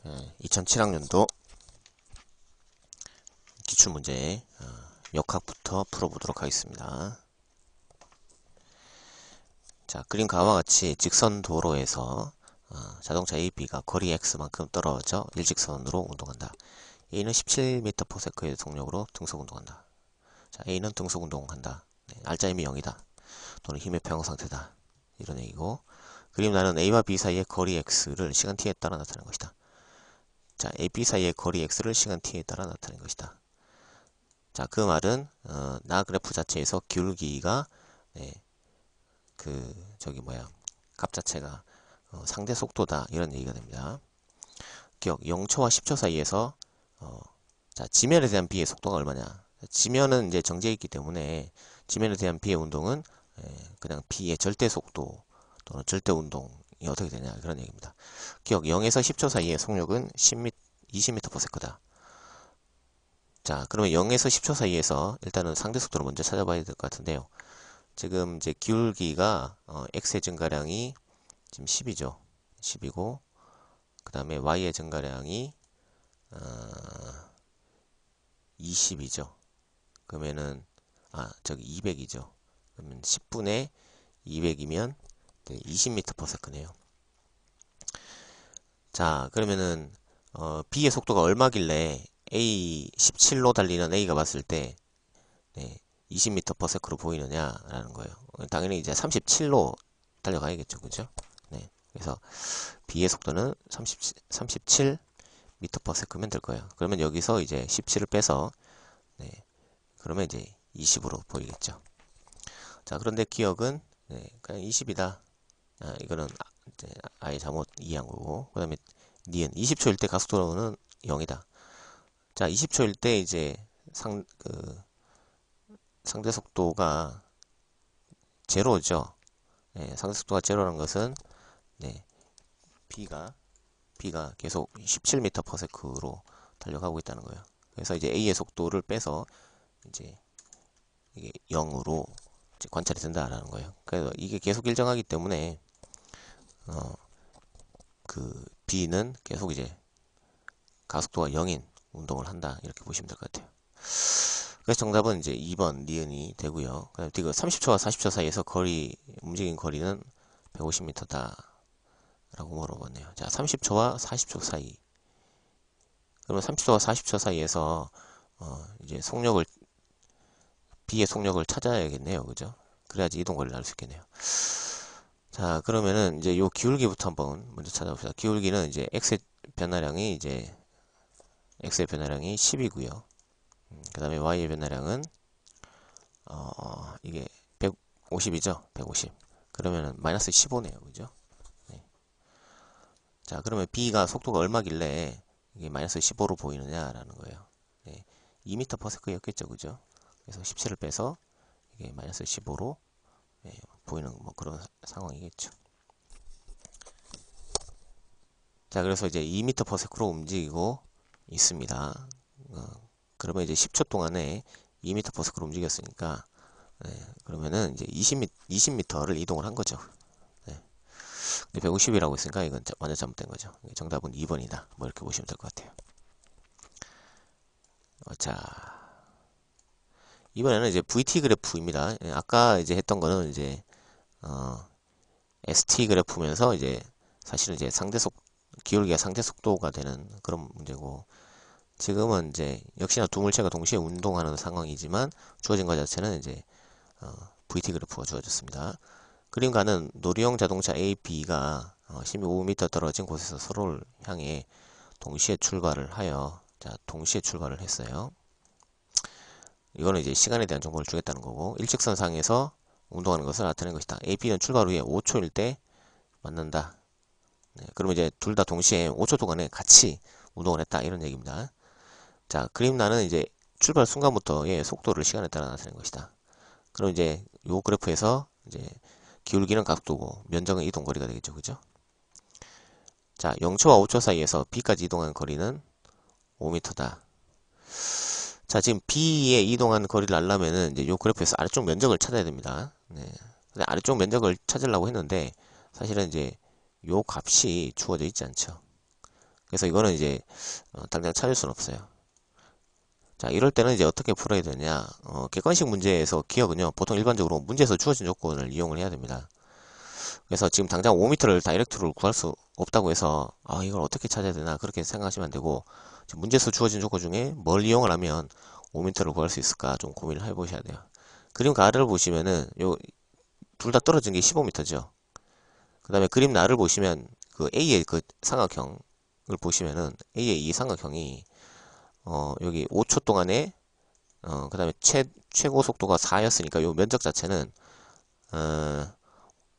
2007학년도 기출문제 역학부터 풀어보도록 하겠습니다. 자, 그림 가와 같이 직선 도로에서 자동차 A, B가 거리 X만큼 떨어져 일직선으로 운동한다. A는 17m/s의 속력으로 등속 운동한다. 자, A는 등속 운동한다. 알짜임이 0이다. 또는 힘의 평형 상태다. 이런 얘기고, 그림 나는 A와 B 사이의 거리 X를 시간 t에 따라 나타낸 것이다. 자, A, B 사이의 거리 X를 시간 t에 따라 나타낸 것이다. 자, 그 말은 나 그래프 자체에서 기울기가 값 자체가 상대 속도다, 이런 얘기가 됩니다. 기억 0초와 10초 사이에서 자, 지면에 대한 B의 속도가 얼마냐? 지면은 이제 정지해 있기 때문에 지면에 대한 B의 운동은 그냥 B의 절대 속도 또는 절대 운동이 어떻게 되냐, 그런 얘기입니다. 기억 0에서 10초 사이의 속력은 20m/s다. 자, 그러면 0에서 10초 사이에서 일단은 상대 속도를 먼저 찾아봐야 될 것 같은데요. 지금 이제 기울기가 x의 증가량이 지금 10이죠. 10이고, 그 다음에 y의 증가량이 20이죠. 그러면은 200이죠. 그러면 10분의 200이면 20m/s네요. 자, 그러면은 b의 속도가 얼마길래 A 17로 달리는 A가 봤을 때 20m/s로 보이느냐라는 거예요. 당연히 이제 37로 달려가야겠죠, 그죠? 네, 그래서 B의 속도는 37m/s면 될 거예요. 그러면 여기서 이제 17을 빼서 그러면 이제 20으로 보이겠죠. 자, 그런데 기억은 그냥 20이다. 이거는 이제 아예 잘못 이해한 거고, 그 다음에 니은 20초일 때 가속도로는 0이다. 자, 20초일 때 이제 상대 속도가 제로죠. 상대 속도가 제로라는 것은 B가 계속 17m/s로 달려가고 있다는 거예요. 그래서 이제 A의 속도를 빼서 이제 이게 0으로 이제 관찰이 된다라는 거예요. 그래서 이게 계속 일정하기 때문에 그 B는 계속 이제 가속도가 0인 운동을 한다, 이렇게 보시면 될 것 같아요. 그래서 정답은 이제 2번 니은이 되고요. 그다음에 30초와 40초 사이에서 움직인 거리는 150m다 라고 물어봤네요. 자, 30초와 40초 사이. 그러면 30초와 40초 사이에서 이제 B의 속력을 찾아야겠네요. 그죠? 그래야지 이동 거리를 알 수 있겠네요. 자, 그러면은 이제 요 기울기부터 한번 먼저 찾아봅시다. 기울기는 이제 X의 변화량이 10이고요. 그 다음에 Y의 변화량은 이게 150이죠. 150. 그러면은 마이너스 15네요. 그죠? 네. 자, 그러면 B가 속도가 얼마길래 이게 마이너스 15로 보이느냐라는 거예요. 2m/s였겠죠. 그죠? 그래서 17을 빼서 이게 마이너스 15로 보이는 뭐 그런 상황이겠죠. 자, 그래서 이제 2m/s로 움직이고 있습니다. 그러면 이제 10초 동안에 2m/s로 움직였으니까 그러면은 이제 20m를 이동을 한 거죠. 150이라고 했으니까 이건 완전 잘못된 거죠. 정답은 2번이다. 뭐 이렇게 보시면 될 것 같아요. 자, 이번에는 이제 VT 그래프입니다. 아까 이제 했던 거는 이제 ST 그래프면서 이제 사실은 이제 기울기가 상대 속도가 되는 그런 문제고, 지금은 이제 역시나 두 물체가 동시에 운동하는 상황이지만 주어진 것 자체는 이제 VT 그래프가 주어졌습니다. 그림과는 놀이용 자동차 A, B가 15m 떨어진 곳에서 서로를 향해 동시에 출발을 했어요. 이거는 이제 시간에 대한 정보를 주겠다는 거고, 일직선상에서 운동하는 것을 나타낸 것이다. A, B는 출발 후에 5초일 때 만난다. 그러면 이제 둘 다 동시에 5초 동안에 같이 운동을 했다, 이런 얘기입니다. 자, 그림 나는 이제 출발 순간부터의 속도를 시간에 따라 나타낸 것이다. 그럼 이제 요 그래프에서 이제 기울기는 각도고 면적은 이동 거리가 되겠죠. 그죠? 자, 0초와 5초 사이에서 B까지 이동한 거리는 5m다. 자, 지금 B에 이동한 거리를 알려면은 이제 요 그래프에서 아래쪽 면적을 찾아야 됩니다. 근데 아래쪽 면적을 찾으려고 했는데 사실은 이제 요 값이 주어져 있지 않죠. 그래서 이거는 이제 당장 찾을 수는 없어요. 자, 이럴 때는 이제 어떻게 풀어야 되냐? 객관식 문제에서 기억은요, 보통 일반적으로 문제에서 주어진 조건을 이용을 해야 됩니다. 그래서 지금 당장 5m를 다이렉트로 구할 수 없다고 해서, 이걸 어떻게 찾아야 되나, 그렇게 생각하시면 안 되고, 지금 문제에서 주어진 조건 중에 뭘 이용을 하면 5m를 구할 수 있을까 좀 고민을 해보셔야 돼요. 그림 가를 보시면은, 둘 다 떨어진 게 15m죠. 그 다음에 그림 나를 보시면, 그 A의 그 삼각형을 보시면은, A의 이 삼각형이, 여기 5초 동안에 그 다음에 최고 속도가 4였으니까 요 면적 자체는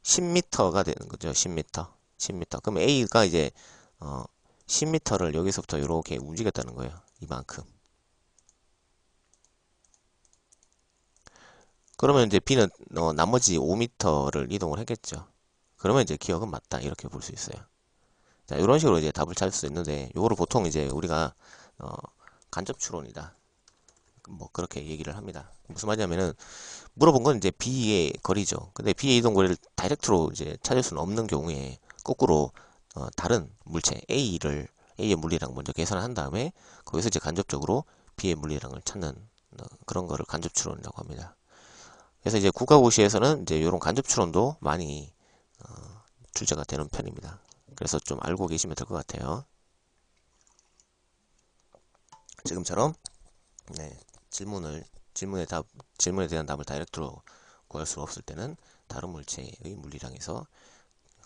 10m가 되는 거죠. 10m. 10m. 그럼 A가 이제 10m를 여기서부터 이렇게 움직였다는 거예요. 이만큼. 그러면 이제 B는 나머지 5m를 이동을 했겠죠. 그러면 이제 기억은 맞다. 이렇게 볼 수 있어요. 자, 이런 식으로 이제 답을 찾을 수 있는데, 요거를 보통 이제 우리가 간접 추론이다. 뭐 그렇게 얘기를 합니다. 무슨 말이냐면은 물어본 건 이제 B의 거리죠. 근데 B의 이동 거리를 다이렉트로 이제 찾을 수는 없는 경우에 거꾸로 다른 물체 A의 물리량 먼저 계산을 한 다음에 거기서 이제 간접적으로 B의 물리량을 찾는 그런 거를 간접 추론이라고 합니다. 그래서 이제 국가고시에서는 이제 이런 간접 추론도 많이 출제가 되는 편입니다. 그래서 좀 알고 계시면 될 것 같아요. 지금처럼 네, 질문에 대한 답을 다이렉트로 구할 수 없을 때는 다른 물체의 물리량에서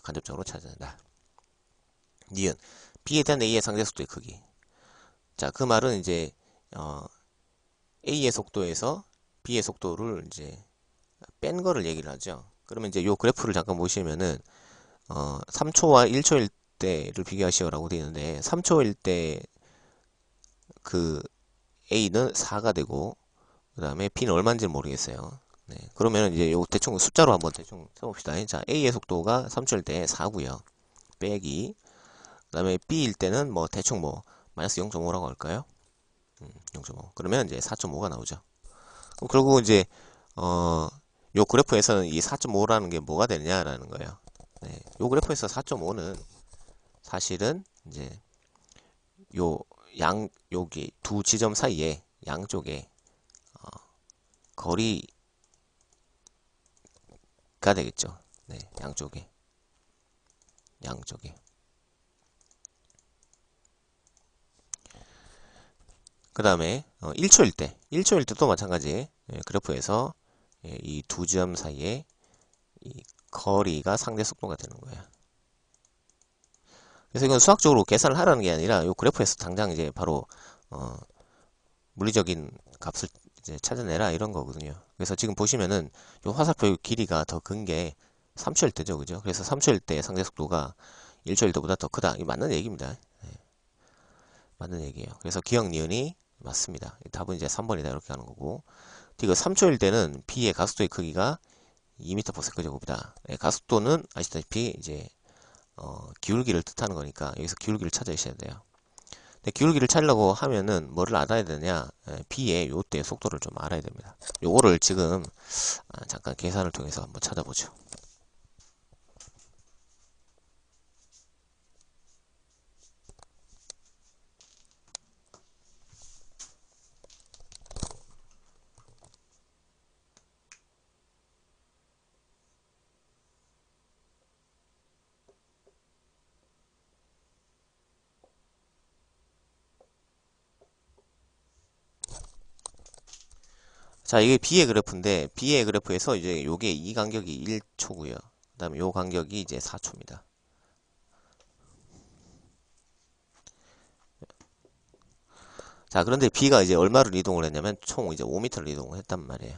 간접적으로 찾아낸다. 니은 B에 대한 A의 상대 속도의 크기. 자, 그 말은 이제 A의 속도에서 B의 속도를 이제 뺀 거를 얘기를 하죠. 그러면 이제 요 그래프를 잠깐 보시면은 3초와 1초일 때를 비교하시오라고 되어 있는데 3초일 때 그 A는 4가 되고 그 다음에 B는 얼마인지 모르겠어요. 네, 그러면 이제 요 대충 숫자로 한번 대충 써봅시다. 자, A의 속도가 3초일 때 4고요. 빼기. 그 다음에 B일 때는 뭐 대충 뭐 마이너스 0.5라고 할까요? 0.5. 그러면 이제 4.5가 나오죠. 그럼 결국 이제 요 그래프에서는 이 4.5라는 게 뭐가 되느냐라는 거예요. 네, 요 그래프에서 4.5는 사실은 이제 여기 두 지점 사이에 양쪽에 거리가 되겠죠. 네, 양쪽에. 그 다음에 1초일 때도 마찬가지. 그래프에서 이 두 점 사이에 이 거리가 상대 속도가 되는 거예요. 그래서 이건 수학적으로 계산을 하라는 게 아니라 이 그래프에서 당장 이제 바로 물리적인 값을 이제 찾아내라 이런 거거든요. 그래서 지금 보시면은 이 화살표 길이가 더 큰 게 3초일 때죠, 그죠? 그래서 3초일 때 상대 속도가 1초일 때보다 더 크다. 이 맞는 얘기입니다. 네, 맞는 얘기예요. 그래서 기억 니은이 맞습니다. 답은 이제 3번이다 이렇게 하는 거고. 디귿 3초일 때는 B의 가속도의 크기가 2m/s 제곱이다. 네, 가속도는 아시다시피 이제 기울기를 뜻하는 거니까 여기서 기울기를 찾으셔야 돼요. 근데 기울기를 찾으려고 하면은 뭐를 알아야 되냐? B의 요때 속도를 좀 알아야 됩니다. 요거를 지금 잠깐 계산을 통해서 한번 찾아보죠. 자, 이게 B의 그래프인데 B의 그래프에서 이제 요게 이 간격이 1초고요. 그 다음에 요 간격이 이제 4초입니다. 자, 그런데 B가 이제 얼마를 이동을 했냐면 총 이제 5m를 이동을 했단 말이에요.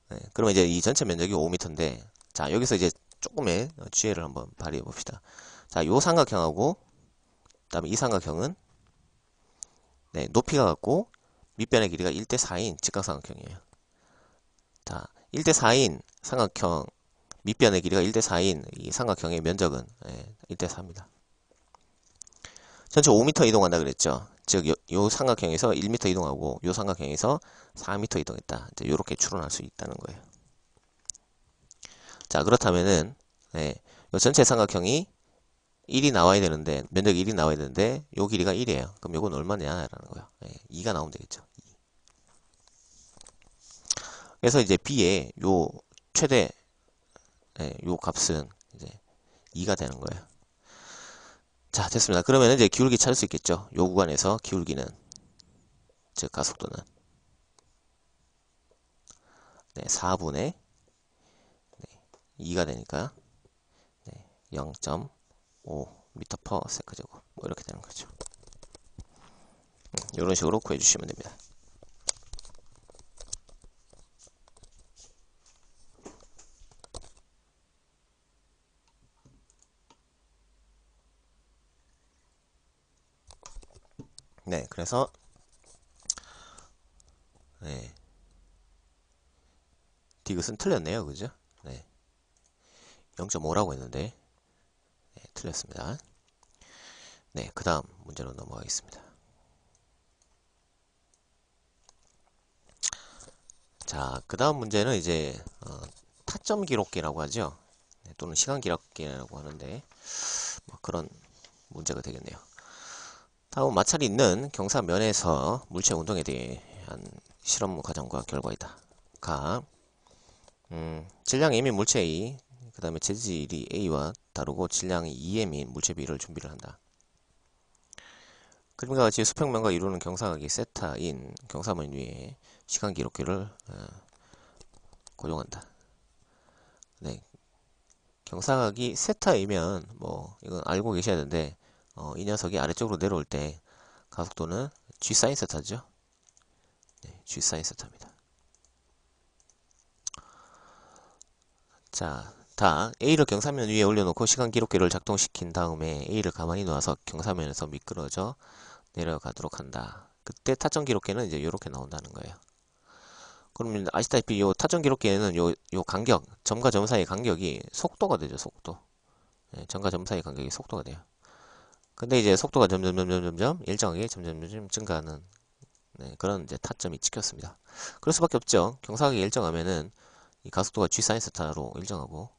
네, 그러면 이제 이 전체 면적이 5m인데 자, 여기서 이제 조금의 지혜를 한번 발휘해 봅시다. 자, 요 삼각형하고 그다음에 이 삼각형은 네, 높이가 같고 밑변의 길이가 1대 4인 직각삼각형이에요. 자, 1대 4인 삼각형 밑변의 길이가 1대 4인 이 삼각형의 면적은 1대 4입니다. 전체 5m 이동한다 그랬죠. 즉, 요 삼각형에서 1m 이동하고 요 삼각형에서 4m 이동했다. 이제 요렇게 추론할 수 있다는 거예요. 자, 그렇다면은 요 전체 삼각형이 1이 나와야 되는데, 면적 1이 나와야 되는데, 요 길이가 1이에요. 그럼 요건 얼마냐라는 거예요. 2가 나오면 되겠죠. 그래서 이제 B의 요 최대, 요 값은 이제 2가 되는 거예요. 자, 됐습니다. 그러면 이제 기울기 찾을 수 있겠죠. 요 구간에서 기울기는, 즉 가속도는 4분의 2가 되니까 0.5 미터 퍼 세컨드 제곱 뭐 이렇게 되는 거죠. 이런 식으로 구해 주시면 됩니다. 네, 그래서 디귿은 틀렸네요. 그죠? 0.5라고 했는데 틀렸습니다. 네, 그 다음 문제로 넘어가겠습니다. 자, 그 다음 문제는 이제 타점 기록기라고 하죠. 또는 시간 기록기라고 하는데 뭐 그런 문제가 되겠네요. 다음 마찰이 있는 경사면에서 물체 운동에 대한 실험 과정과 결과이다. 가 질량 M인 물체 A, 그 다음에 재질이 A와 다르고 질량이 2M인 물체 B를 준비를 한다. 그림과 같이 수평면과 이루는 경사각이 세타인 경사면 위에 시간 기록기를 고정한다. 네, 경사각이 세타이면 뭐 이건 알고 계셔야 되는데 이 녀석이 아래쪽으로 내려올 때 가속도는 G 사인 세타죠. G 사인 세타입니다. 자, 다 A를 경사면 위에 올려놓고 시간 기록기를 작동시킨 다음에 A를 가만히 놓아서 경사면에서 미끄러져 내려가도록 한다. 그때 타점 기록기는 이제 이렇게 나온다는 거예요. 그러면 아시다시피 요 타점 기록기에는 요 간격, 점과 점 사이의 간격이 속도가 되죠. 속도. 점과 점 사이의 간격이 속도가 돼요. 근데 이제 속도가 점점 일정하게 점점 증가하는 그런 이제 타점이 찍혔습니다. 그럴 수밖에 없죠. 경사각이 일정하면은 이 가속도가 G 사인 세타로 일정하고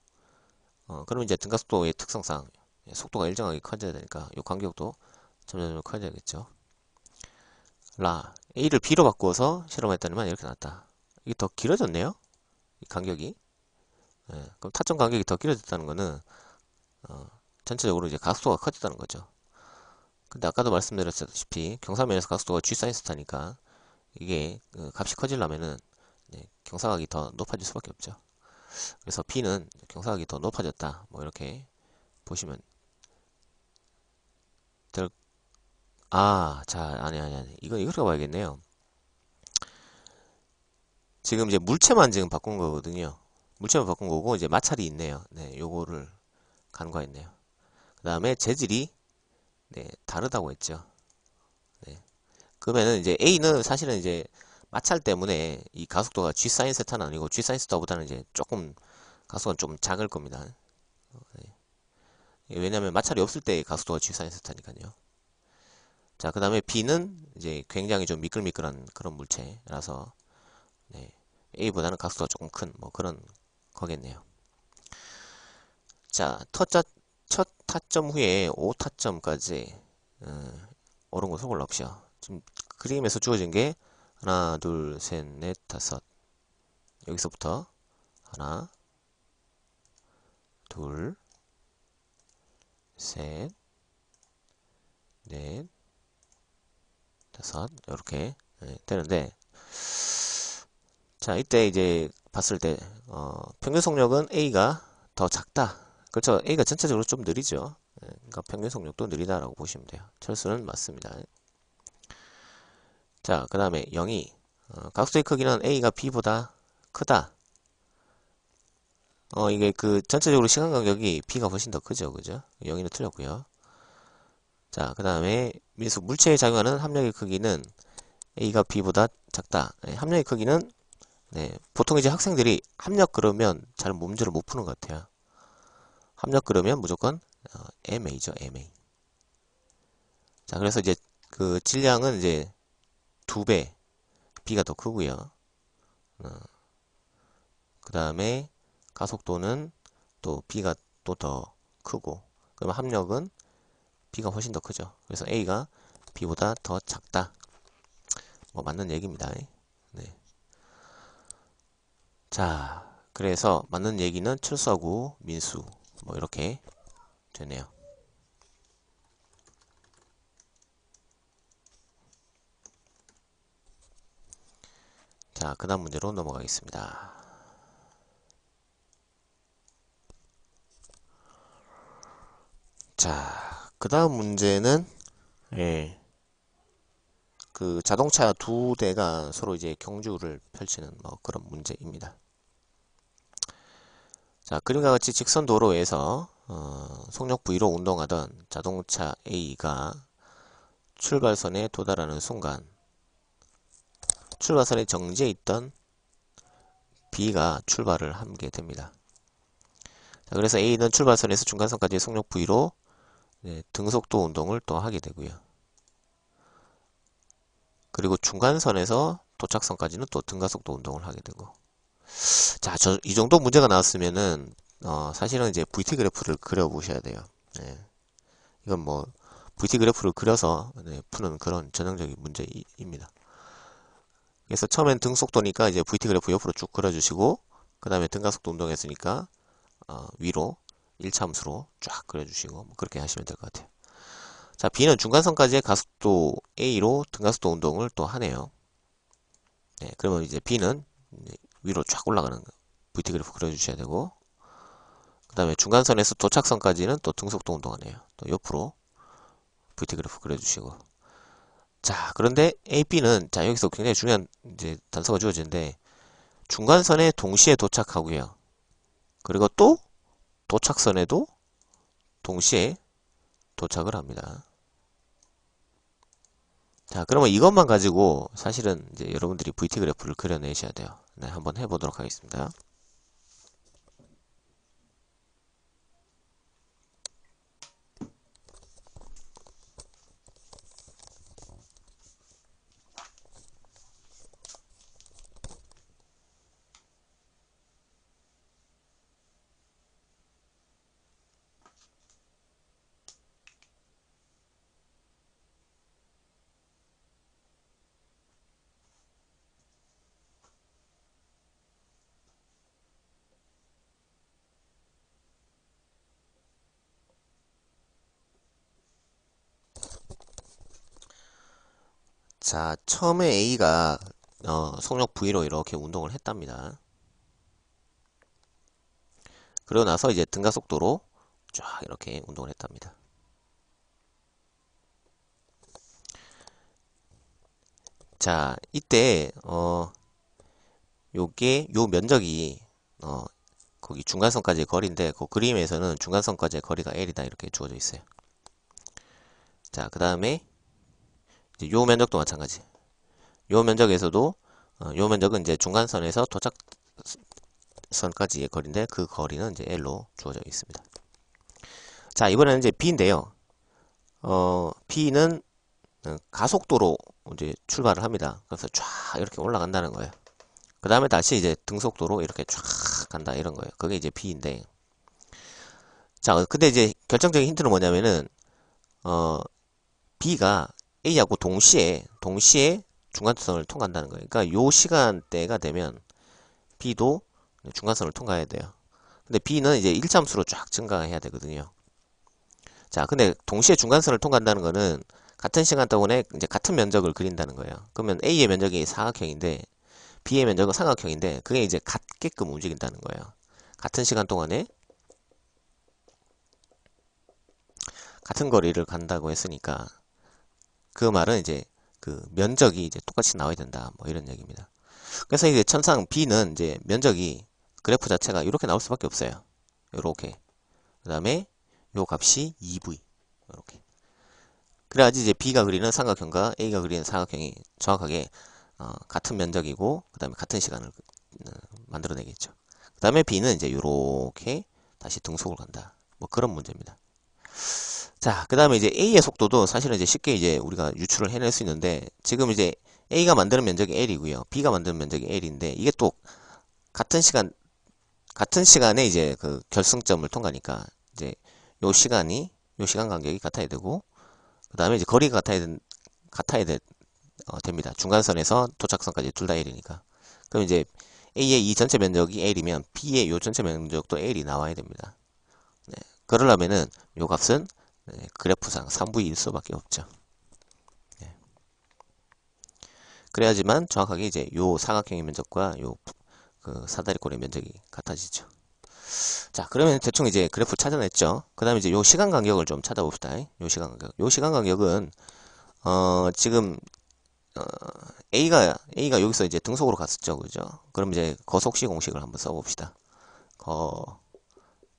그럼 이제 등가속도의 특성상 속도가 일정하게 커져야 되니까 이 간격도 점점 커져야겠죠. A를 B로 바꾸어서 실험했더니만 이렇게 나왔다. 이게 더 길어졌네요. 이 간격이. 그럼 타점 간격이 더 길어졌다는 거는 전체적으로 이제 가속도가 커졌다는 거죠. 근데 아까도 말씀드렸다시피 경사면에서 가속도가 G 사인 세타니까 이게 값이 커지려면은 경사각이 더 높아질 수밖에 없죠. 그래서 B는 경사각이 더 높아졌다. 뭐 이렇게 보시면 될. 자, 아니. 이거 봐야겠네요. 지금 이제 물체만 지금 바꾼 거거든요. 물체만 바꾼 거고 이제 마찰이 있네요. 요거를 간과했네요. 그 다음에 재질이 다르다고 했죠. 그러면은 이제 A는 사실은 이제 마찰 때문에 이 가속도가 G 사인 세타는 아니고 G 사인 세타보다는 이제 조금 가속도가 좀 작을 겁니다. 왜냐면 마찰이 없을 때 가속도가 G 사인 세타니까요. 자, 그 다음에 B는 이제 굉장히 좀 미끌미끌한 그런 물체라서 A보다는 가속도가 조금 큰 뭐 그런 거겠네요. 자, 첫 타점 후에 5타점까지 옳은 것을 골라옵시오. 지금 그림에서 주어진 게 하나, 둘, 셋, 넷, 다섯. 여기서부터 하나, 둘, 셋, 넷, 다섯 이렇게 되는데 자, 이때 이제 봤을 때 평균 속력은 A가 더 작다. 그렇죠. A가 전체적으로 좀 느리죠. 그러니까 평균 속력도 느리다라고 보시면 돼요. 철수는 맞습니다. 자, 그 다음에 0이 각도의 크기는 A가 B보다 크다. 이게 그 전체적으로 시간 간격이 B가 훨씬 더 크죠. 그죠? 0이는 틀렸고요. 자, 그 다음에 민수 물체에 작용하는 합력의 크기는 A가 B보다 작다. 합력의 크기는 보통 이제 학생들이 합력 그러면 잘 문제를 못 푸는 것 같아요. 합력 그러면 무조건 MA죠, MA. 자, 그래서 이제 그 질량은 이제 2배, B가 더 크고요. 그 다음에 가속도는 또 B가 또 더 크고, 그러면 합력은 B가 훨씬 더 크죠. 그래서 A가 B보다 더 작다. 뭐 맞는 얘기입니다. 네. 자, 그래서 맞는 얘기는 철수하고 민수 뭐 이렇게 되네요. 자, 그 다음 문제로 넘어가겠습니다. 자, 그 다음 문제는 그 자동차 두 대가 서로 이제 경주를 펼치는 뭐 그런 문제입니다. 자, 그림과 같이 직선 도로에서 속력 V로 운동하던 자동차 A가 출발선에 도달하는 순간 출발선에 정지해 있던 B가 출발을 하게 됩니다. 자, 그래서 A는 출발선에서 중간선까지의 속력 V로 등속도 운동을 또 하게 되고요. 그리고 중간선에서 도착선까지는 또 등가속도 운동을 하게 되고. 자, 이 정도 문제가 나왔으면은 사실은 이제 VT 그래프를 그려 보셔야 돼요. 네. 이건 뭐 VT 그래프를 그려서 푸는 그런 전형적인 문제입니다. 그래서 처음엔 등속도니까 이제 VT 그래프 옆으로 쭉 그려주시고, 그 다음에 등가속도 운동했으니까 위로 1차함수로 쫙 그려주시고 뭐 그렇게 하시면 될 것 같아요. 자, B는 중간선까지의 가속도 A로 등가속도 운동을 또 하네요. 네, 그러면 이제 B는 위로 쫙 올라가는 VT 그래프 그려주셔야 되고, 그 다음에 중간선에서 도착선까지는 또 등속도 운동하네요. 또 옆으로 VT 그래프 그려주시고. 자, 그런데 A, B는 자 여기서 굉장히 중요한 이제 단서가 주어지는데 중간선에 동시에 도착하고요. 그리고 또 도착선에도 동시에 도착을 합니다. 자, 그러면 이것만 가지고 사실은 이제 여러분들이 VT 그래프를 그려내셔야 돼요. 네, 한번 해보도록 하겠습니다. 자, 처음에 A가 속력 V로 이렇게 운동을 했답니다. 그러고 나서 이제 등가속도로 쫙 이렇게 운동을 했답니다. 자, 이때 요게 요 면적이 거기 중간선까지의 거리인데 그 그림에서는 중간선까지의 거리가 L이다 이렇게 주어져 있어요. 자, 그 다음에 요 면적도 마찬가지. 요 면적에서도 요 면적은 이제 중간선에서 도착선까지의 거리인데 그 거리는 이제 L로 주어져 있습니다. 자, 이번에는 이제 B인데요. B는 가속도로 이제 출발을 합니다. 그래서 쫙 이렇게 올라간다는 거예요. 그 다음에 다시 이제 등속도로 이렇게 쫙 간다 이런 거예요. 그게 이제 B인데. 자, 근데 이제 결정적인 힌트는 뭐냐면은 B가 A하고 동시에 중간선을 통과한다는 거예요. 그러니까 요 시간대가 되면 B도 중간선을 통과해야 돼요. 근데 B는 이제 1차함수로 쫙 증가해야 되거든요. 자, 근데 동시에 중간선을 통과한다는 거는 같은 시간 동안에 이제 같은 면적을 그린다는 거예요. 그러면 A의 면적이 사각형인데 B의 면적은 삼각형인데 그게 이제 같게끔 움직인다는 거예요. 같은 시간 동안에 같은 거리를 간다고 했으니까 그 말은 이제 그 면적이 이제 똑같이 나와야 된다. 뭐 이런 얘기입니다. 그래서 이제 천상 B는 이제 면적이 그래프 자체가 이렇게 나올 수밖에 없어요. 이렇게. 그 다음에 요 값이 2V. 이렇게. 그래야지 이제 B가 그리는 삼각형과 A가 그리는 사각형이 정확하게 같은 면적이고 그 다음에 같은 시간을 만들어내겠죠. 그 다음에 B는 이제 요렇게 다시 등속을 간다. 뭐 그런 문제입니다. 자, 그 다음에 이제 A의 속도도 사실은 이제 쉽게 이제 우리가 유출을 해낼 수 있는데 지금 이제 A가 만드는 면적이 L이고요. B가 만드는 면적이 L인데 이게 또 같은 시간에 이제 그 결승점을 통과하니까 이제 요 시간이 요 시간 간격이 같아야 되고, 그 다음에 이제 거리가 됩니다. 중간선에서 도착선까지 둘 다 L이니까. 그럼 이제 A의 이 전체 면적이 L이면 B의 요 전체 면적도 L이 나와야 됩니다. 네. 그러려면은 요 값은 네, 그래프상 3분의 1수밖에 없죠. 네. 그래야지만 정확하게 이제 요 사각형의 면적과 요 그 사다리꼴의 면적이 같아지죠. 자, 그러면 대충 이제 그래프 찾아냈죠. 그 다음에 이제 요 시간 간격을 좀 찾아봅시다. 요 시간 간격. 요 시간 간격은, 지금, 어, A가 여기서 이제 등속으로 갔었죠. 그죠? 그럼 이제 거속시 공식을 한번 써봅시다.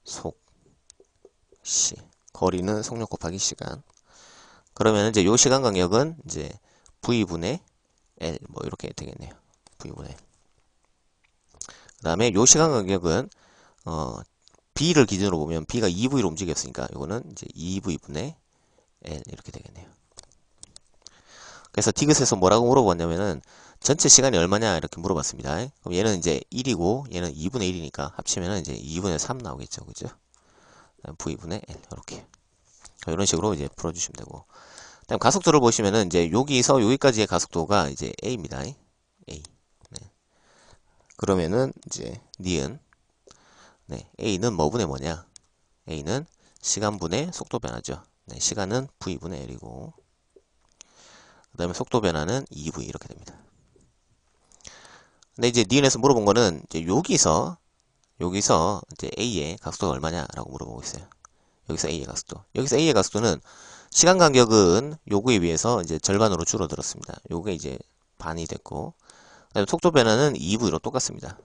거속시. 거리는 속력 곱하기 시간. 그러면 이제 요 시간 간격은 이제 V분의 L, 뭐, 이렇게 되겠네요. V분의 L. 그 다음에 요 시간 간격은, B를 기준으로 보면 B가 2V로 움직였으니까 이거는 이제 2V분의 L 이렇게 되겠네요. 그래서 디귿에서 뭐라고 물어봤냐면은 전체 시간이 얼마냐 이렇게 물어봤습니다. 그럼 얘는 이제 1이고 얘는 2분의 1이니까 합치면은 이제 2분의 3 나오겠죠. 그죠? V분의 L 이렇게. 이런 식으로 이제 풀어주시면 되고. 다음 가속도를 보시면은 이제 여기서 여기까지의 가속도가 이제 A입니다. A. 네. 그러면은 이제 니은 네, A는 뭐분의 뭐냐? A는 시간분의 속도 변화죠. 네, 시간은 V분의 L이고 그 다음에 속도 변화는 2V 이렇게 됩니다. 근데 이제 니은에서 물어본 거는 이제 여기서 이제 A의 가속도가 얼마냐라고 물어보고 있어요. 여기서 A의 가속도. 여기서 A의 가속도는 시간 간격은 요거에 비해서 이제 절반으로 줄어들었습니다. 요게 이제 반이 됐고 그다음에 속도 변화는 2V로 똑같습니다.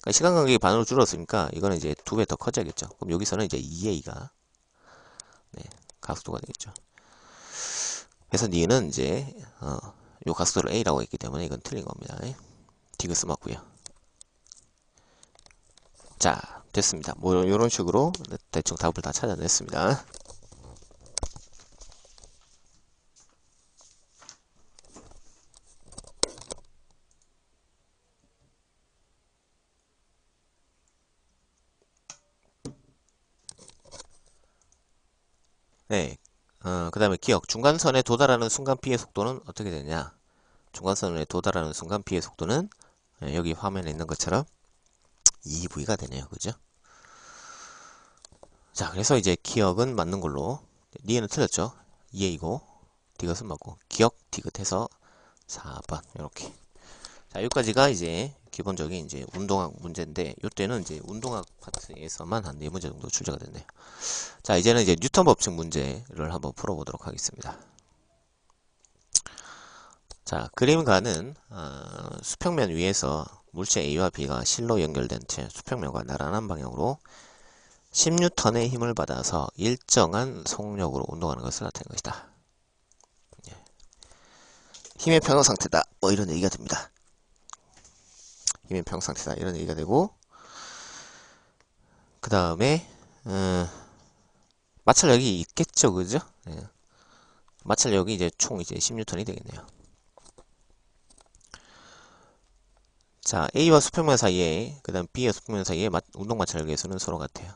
그러니까 시간 간격이 반으로 줄었으니까 이거는 이제 2배 더 커져야겠죠. 그럼 여기서는 이제 2A가 네, 가속도가 되겠죠. 그래서 니은 이제 요 가속도를 A라고 했기 때문에 이건 틀린 겁니다. 디귿 맞고요. 자, 됐습니다. 뭐 이런 식으로 대충 답을 다 찾아냈습니다. 네. 그 다음에 기억. 중간선에 도달하는 순간 P의 속도는 어떻게 되냐? 중간선에 도달하는 순간 P의 속도는 여기 화면에 있는 것처럼 2V가 되네요. 그죠? 자, 그래서 이제 기억은 맞는 걸로. 니은은 틀렸죠? 2A고, 디귿은 맞고, 기억, 디귿 해서 4번. 이렇게. 자, 여기까지가 이제 기본적인 이제 운동학 문제인데, 이때는 이제 운동학 파트에서만 한 4문제 정도 출제가 됐네요. 자, 이제는 이제 뉴턴 법칙 문제를 한번 풀어보도록 하겠습니다. 자, 그림가는 수평면 위에서 물체 A와 B가 실로 연결된 채 수평면과 나란한 방향으로 10N의 힘을 받아서 일정한 속력으로 운동하는 것을 나타낸 것이다. 힘의 평형 상태다. 뭐 이런 얘기가 됩니다. 힘의 평형 상태다. 이런 얘기가 되고 그 다음에 마찰력이 있겠죠. 그죠? 예. 마찰력이 이제 총 이제 10N이 되겠네요. 자, A와 수평면 사이에, 그 다음 B와 수평면 사이에 운동 마찰력의 수는 서로 같아요.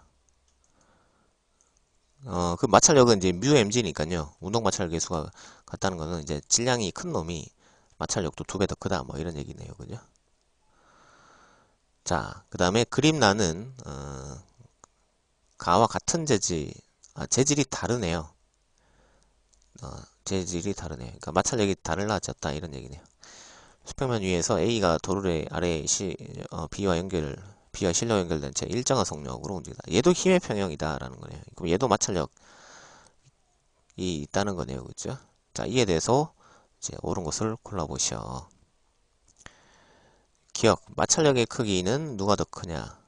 그 마찰력은 이제 μmg니까요. 운동 마찰력의 수가 같다는 것은 이제 질량이 큰 놈이 마찰력도 2배 더 크다. 뭐 이런 얘기네요. 그죠? 자, 그 다음에 그림란은, 가와 같은 재질이 다르네요. 재질이 다르네요. 그러니까 마찰력이 달라졌다. 이런 얘기네요. 수평면 위에서 A가 도르래 아래 B와 실로 연결된 채 일정한 속력으로 움직이다. 얘도 힘의 평형이다 라는 거네요. 그럼 얘도 마찰력이 있다는 거네요. 그죠? 자, 이에 대해서 이제 옳은 것을 골라보시오. 기억, 마찰력의 크기는 누가 더 크냐?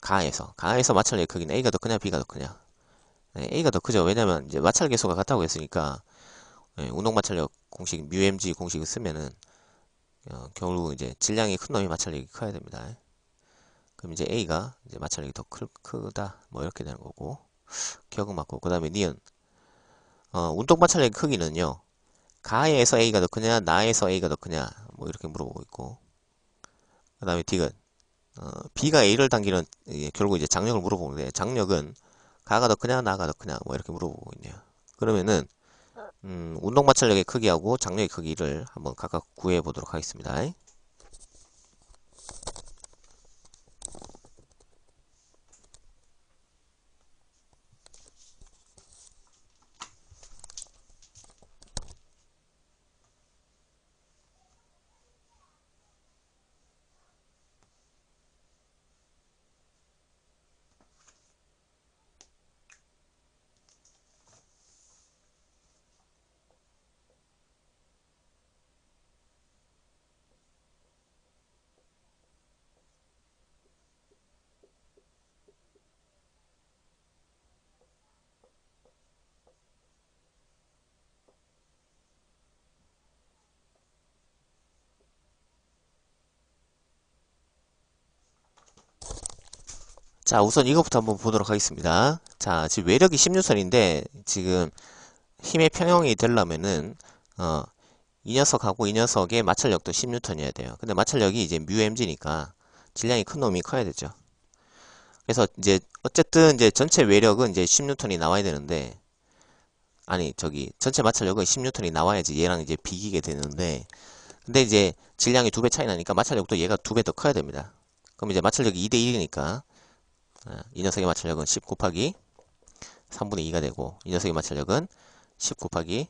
가에서 마찰력의 크기는 A가 더 크냐 B가 더 크냐? 네, A가 더 크죠. 왜냐면 이제 마찰 계수가 같다고 했으니까 운동 마찰력 공식 μmg 공식을 쓰면은 결국 이제 질량이 큰 놈이 마찰력이 커야 됩니다. 그럼 이제 A가 이제 마찰력이 더 크다. 뭐 이렇게 되는 거고. 기억은 맞고. 그 다음에 니은. 운동 마찰력의 크기는요. 가에서 A가 더 크냐, 나에서 A가 더 크냐. 뭐 이렇게 물어보고 있고. 그 다음에 디귿. B가 A를 당기는, 결국 이제 장력을 물어보는데, 장력은 가가 더 크냐 나가 더 크냐 뭐 이렇게 물어보고 있네요. 그러면은 운동 마찰력의 크기하고 장력의 크기를 한번 각각 구해 보도록 하겠습니다. 자, 우선 이것부터 한번 보도록 하겠습니다. 자, 지금 외력이 16선인데 지금 힘의 평형이 되려면은 이 녀석하고 이 녀석의 마찰력도 10N이어야 돼요. 근데 마찰력이 이제 μmg니까 질량이 큰 놈이 커야 되죠. 그래서 이제 어쨌든 이제 전체 외력은 이제 10N이 나와야 되는데, 아니 저기 전체 마찰력은 10N이 나와야지 얘랑 이제 비기게 되는데, 근데 이제 질량이 2배 차이 나니까 마찰력도 얘가 2배 더 커야 됩니다. 그럼 이제 마찰력이 2대 1이니까 이 녀석의 마찰력은 10 곱하기 3분의 2가 되고, 이 녀석의 마찰력은 10 곱하기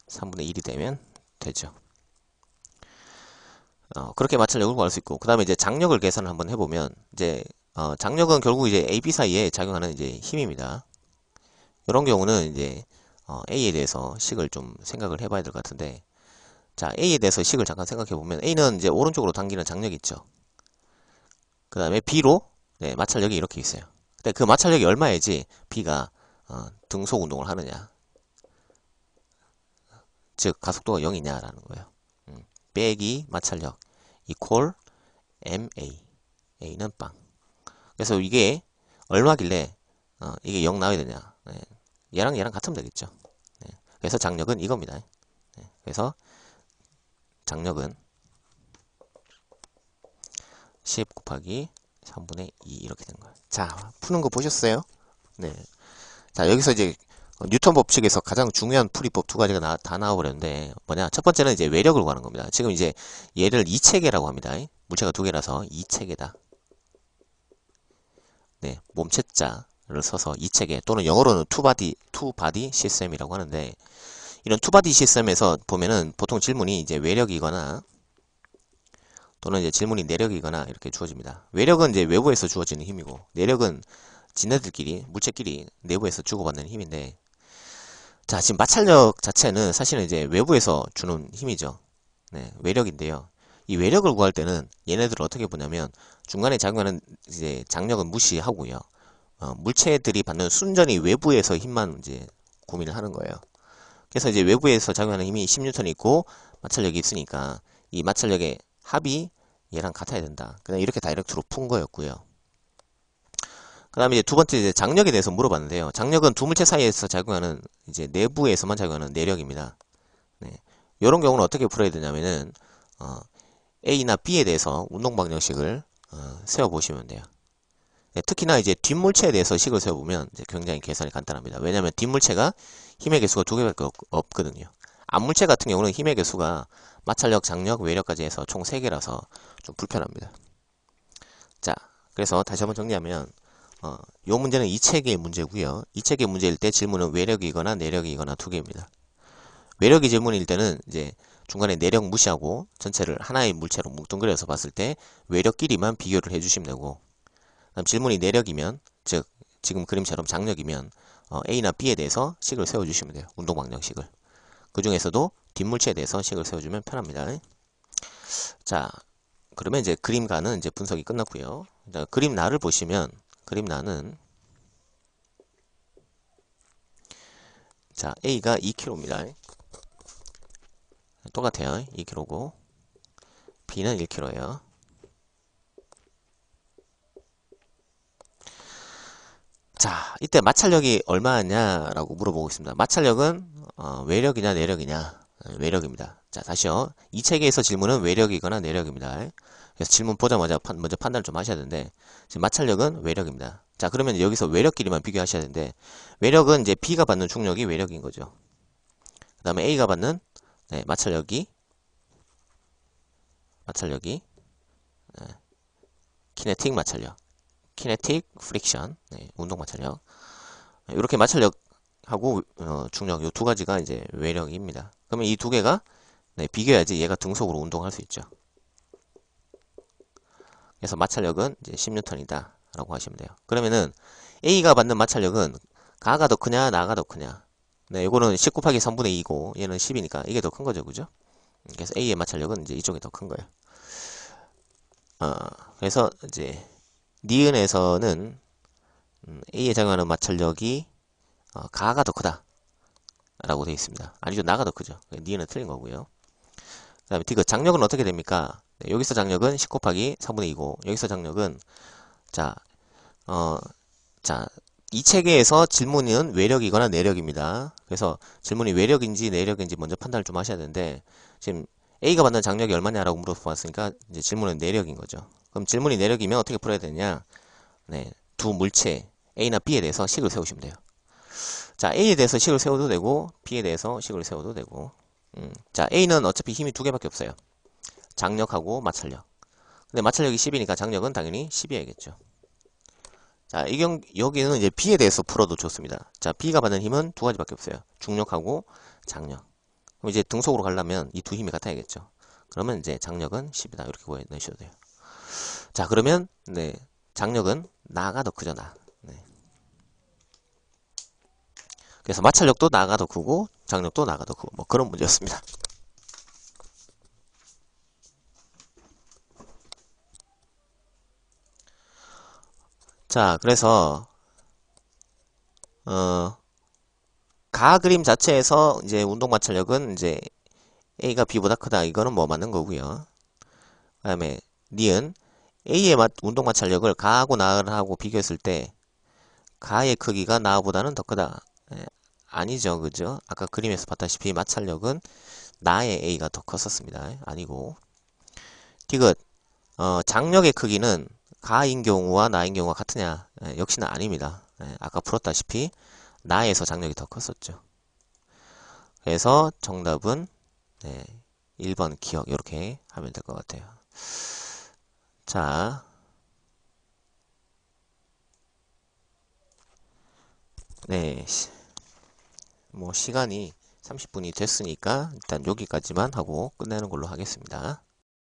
3분의 1이 되면 되죠. 그렇게 마찰력을 구할 수 있고, 그 다음에 이제 장력을 계산을 한번 해보면, 이제 장력은 결국 이제 A, B 사이에 작용하는 이제 힘입니다. 이런 경우는 이제 A에 대해서 식을 좀 생각을 해봐야 될 것 같은데, 자, A에 대해서 식을 잠깐 생각해보면, A는 이제 오른쪽으로 당기는 장력이 있죠. 그 다음에 B로 네, 마찰력이 이렇게 있어요. 근데 그 마찰력이 얼마야지 B가 등속 운동을 하느냐, 즉 가속도가 0이냐라는 거예요. 빼기 마찰력 이퀄 MA, A는 빵. 그래서 이게 얼마길래 이게 0 나와야 되냐, 네. 얘랑 같으면 되겠죠. 네. 그래서 장력은 이겁니다. 네. 그래서 장력은 10 곱하기 3분의 2 이렇게 된 거예요. 자, 푸는 거 보셨어요? 네. 자, 여기서 이제 뉴턴 법칙에서 가장 중요한 풀이법 두 가지가 다 나와버렸는데, 뭐냐? 첫 번째는 이제 외력을 구하는 겁니다. 지금 이제 얘를 이체계라고 합니다. 물체가 두 개라서 이체계다. 네, 몸체자를 써서 이체계, 또는 영어로는 투바디 시스템이라고 하는데, 이런 투바디 시스템에서 보면은 보통 질문이 이제 외력이거나 또는 이제 질문이 내력이거나 이렇게 주어집니다. 외력은 이제 외부에서 주어지는 힘이고, 내력은 지네들끼리, 물체끼리 내부에서 주고받는 힘인데, 자, 지금 마찰력 자체는 사실은 이제 외부에서 주는 힘이죠. 네, 외력인데요. 이 외력을 구할 때는 얘네들을 어떻게 보냐면, 중간에 작용하는 이제 장력은 무시하고요. 물체들이 받는 순전히 외부에서 힘만 이제 고민을 하는 거예요. 그래서 이제 외부에서 작용하는 힘이 10N 있고, 마찰력이 있으니까, 이 마찰력의 합이 얘랑 같아야 된다. 그냥 이렇게 다이렉트로 푼 거였고요. 그 다음에 이제 두 번째 이제 장력에 대해서 물어봤는데요. 장력은 두 물체 사이에서 작용하는, 이제 내부에서만 작용하는 내력입니다. 네. 이런 경우는 어떻게 풀어야 되냐면은, A나 B에 대해서 운동방정식을 세워보시면 돼요. 네, 특히나 이제 뒷물체에 대해서 식을 세워보면 이제 굉장히 계산이 간단합니다. 왜냐하면 뒷물체가 힘의 개수가 두 개밖에 없거든요. 앞물체 같은 경우는 힘의 개수가 마찰력, 장력, 외력까지 해서 총 3개라서 좀 불편합니다. 자, 그래서 다시 한번 정리하면, 요 문제는 이체계의 문제고요. 이체계 문제일 때 질문은 외력이거나 내력이거나 두 개입니다. 외력이 질문일 때는 이제 중간에 내력 무시하고 전체를 하나의 물체로 뭉뚱그려서 봤을 때 외력끼리만 비교를 해주시면 되고, 그다음 질문이 내력이면, 즉 지금 그림처럼 장력이면 A나 B에 대해서 식을 세워주시면 돼요. 운동방정식을. 그 중에서도 뒷물체에 대해서 식을 세워주면 편합니다. 자, 그러면 이제 그림가는 이제 분석이 끝났고요. 그림나를 보시면, 그림나는 자, A가 2kg입니다. 똑같아요. 2kg고 B는 1kg예요. 자, 이때 마찰력이 얼마냐라고 물어보고 있습니다. 마찰력은 외력이냐 내력이냐? 외력입니다. 자, 다시요. 이 체계에서 질문은 외력이거나 내력입니다. 그래서 질문 보자마자 먼저 판단을 좀 하셔야 되는데, 지금 마찰력은 외력입니다. 자, 자, 그러면 여기서 외력끼리만 비교하셔야 되는데, 외력은 이제 B가 받는 중력이 외력인 거죠. 그 다음에 A가 받는, 네, 마찰력이, 네, 키네틱 마찰력, 키네틱 프릭션, 네, 운동 마찰력. 이렇게 마찰력하고 중력, 요 두 가지가 이제 외력입니다. 그러면 이 두 개가, 네, 비교해야지 얘가 등속으로 운동할 수 있죠. 그래서 마찰력은 이제 10N이다 라고 하시면 돼요. 그러면은 A가 받는 마찰력은 가가 더 크냐 나가 더 크냐. 네, 요거는 10 곱하기 3분의 2고 얘는 10이니까 이게 더 큰 거죠, 그죠? 그래서 A의 마찰력은 이제 이쪽이 더 큰 거예요. 그래서 이제 니은에서는 A에 작용하는 마찰력이 가가 더 크다 라고 되어 있습니다. 아니죠, 나가 더 크죠. 니은은 틀린 거고요. 그 다음에 디귿 장력은 어떻게 됩니까? 네, 여기서 장력은 10 곱하기 3분의 2고 여기서 장력은 자, 이 체계에서 질문은 외력이거나 내력입니다. 그래서 질문이 외력인지 내력인지 먼저 판단을 좀 하셔야 되는데, 지금 A가 받는 장력이 얼마냐라고 물어봤으니까 이제 질문은 내력인 거죠. 그럼 질문이 내력이면 어떻게 풀어야 되냐? 네, 두 물체 A나 B에 대해서 식을 세우시면 돼요. 자, A에 대해서 식을 세워도 되고 B에 대해서 식을 세워도 되고. 자, A는 어차피 힘이 두 개밖에 없어요. 장력하고 마찰력. 근데 마찰력이 10이니까 장력은 당연히 10이어야겠죠. 자, 여기는 이제 B에 대해서 풀어도 좋습니다. 자, B가 받는 힘은 두 가지밖에 없어요. 중력하고 장력. 그럼 이제 등속으로 가려면 이 두 힘이 같아야겠죠. 그러면 이제 장력은 10이다. 이렇게 구해내셔도 돼요. 자, 그러면, 네, 장력은 나가 더 크죠, 나. 네. 그래서 마찰력도 나가 더 크고, 장력도 나가 더 크고, 뭐 그런 문제였습니다. 자, 그래서, 가 그림 자체에서 이제 운동 마찰력은 이제 A가 B보다 크다. 이거는 뭐 맞는 거고요. 그 다음에 니은 A의 운동 마찰력을 가하고 나하고 비교했을 때 가의 크기가 나보다는 더 크다. 아니죠, 그죠? 아까 그림에서 봤다시피 마찰력은 나의 A가 더 컸었습니다. 아니고 디귿 장력의 크기는 가인 경우와 나인 경우가 같으냐? 역시나 아닙니다. 아까 풀었다시피 나에서 장력이 더 컸었죠. 그래서 정답은 1번 기억 이렇게 하면 될 것 같아요. 자, 네, 뭐 시간이 30분이 됐으니까 일단 여기까지만 하고 끝내는 걸로 하겠습니다.